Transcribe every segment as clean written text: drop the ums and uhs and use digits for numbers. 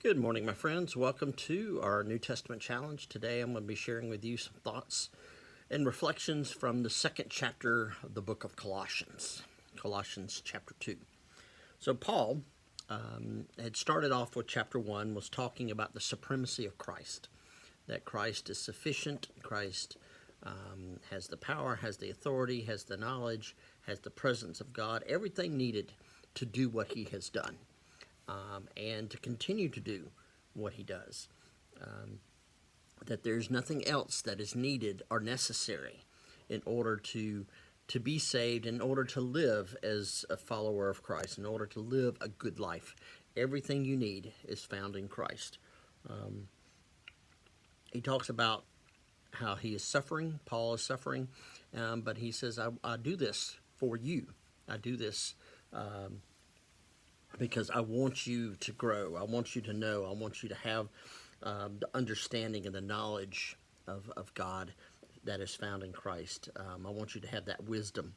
Good morning, my friends. Welcome to our New Testament challenge. Today I'm going to be sharing with you some thoughts and reflections from the second chapter of the book of Colossians, Colossians chapter 2. So Paul had started off with chapter 1, was talking about the supremacy of Christ, that Christ is sufficient, Christ has the power, has the authority, has the knowledge, has the presence of God, everything needed to do what he has done. And to continue to do what he does. That there's nothing else that is needed or necessary in order to be saved, in order to live as a follower of Christ, in order to live a good life. Everything you need is found in Christ. He talks about how he is suffering, Paul is suffering, but he says, I do this for you. I do this because I want you to grow. I want you to know. I want you to have the understanding and the knowledge of God that is found in Christ. I want you to have that wisdom.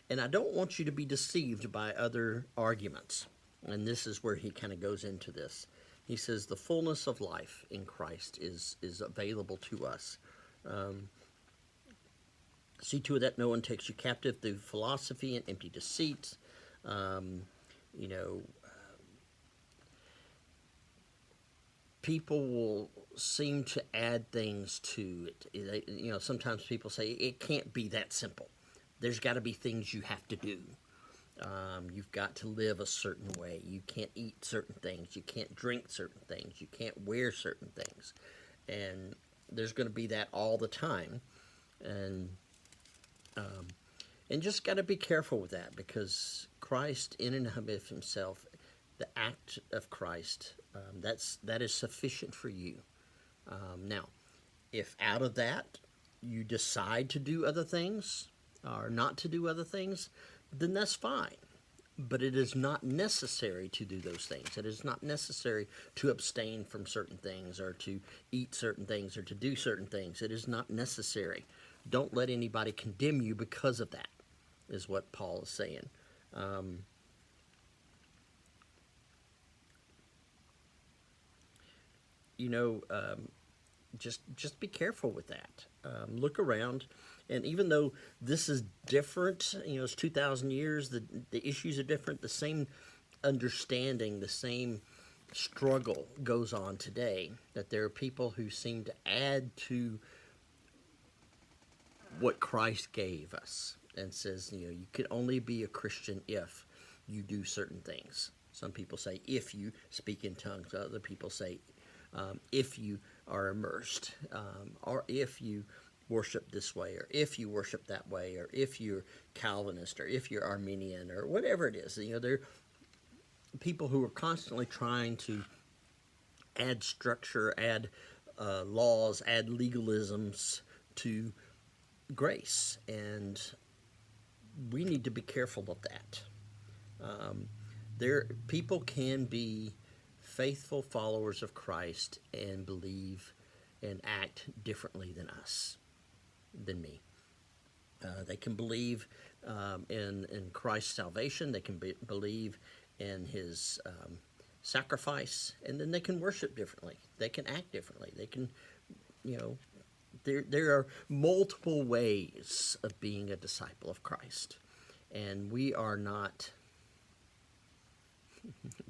And I don't want you to be deceived by other arguments. And this is where he kind of goes into this. He says the fullness of life in Christ is available to us. See to it that no one takes you captive through philosophy and empty deceit. People will seem to add things to it. Sometimes people say it can't be that simple. There's got to be things you have to do. You've got to live a certain way. You can't eat certain things. You can't drink certain things. You can't wear certain things. And there's going to be that all the time. And just got to be careful with that, because Christ in and of himself, the act of Christ, that is sufficient for you. Now, if out of that you decide to do other things or not to do other things, then that's fine. But it is not necessary to do those things. It is not necessary to abstain from certain things or to eat certain things or to do certain things. It is not necessary. Don't let anybody condemn you because of that, is what Paul is saying. Just be careful with that. Look around, and even though this is different, it's 2,000 years, the issues are different, the same understanding, the same struggle goes on today, that there are people who seem to add to what Christ gave us and says, you could only be a Christian if you do certain things. Some people say if you speak in tongues. Other people say if you are immersed, or if you worship this way, or if you worship that way, or if you're Calvinist, or if you're Arminian, or whatever it is. There are people who are constantly trying to add structure, add laws, add legalisms to grace, and we need to be careful of that. People can be faithful followers of Christ and believe and act differently than me. They can believe in Christ's salvation. They can believe in his sacrifice, and then they can worship differently. They can act differently. They can, there are multiple ways of being a disciple of Christ, and we are not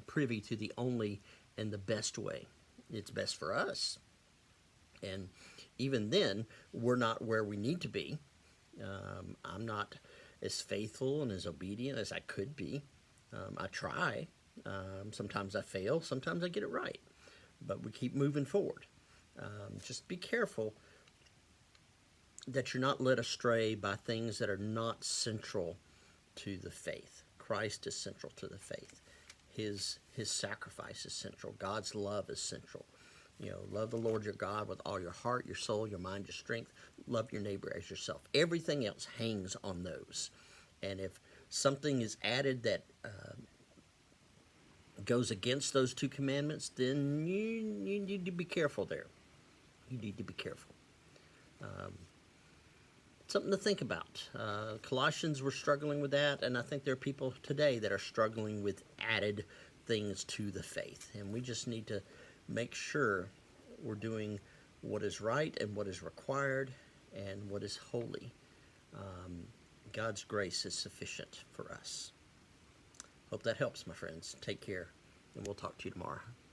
privy to the only and the best way. It's best for us, and even then, we're not where we need to be. I'm not as faithful and as obedient as I could be. I try. Sometimes I fail. Sometimes I get it right, but we keep moving forward. Just be careful that you're not led astray by things that are not central to the faith. Christ is central to the faith. His sacrifice is central. God's love is central. Love the Lord your God with all your heart, your soul, your mind, your strength. Love your neighbor as yourself. Everything else hangs on those. And if something is added that goes against those two commandments, then you need to be careful there. You need to be careful. Something to think about. Colossians were struggling with that, and I think there are people today that are struggling with added things to the faith, and we just need to make sure we're doing what is right and what is required and what is holy. God's grace is sufficient for us. Hope that helps, my friends. Take care, and we'll talk to you tomorrow.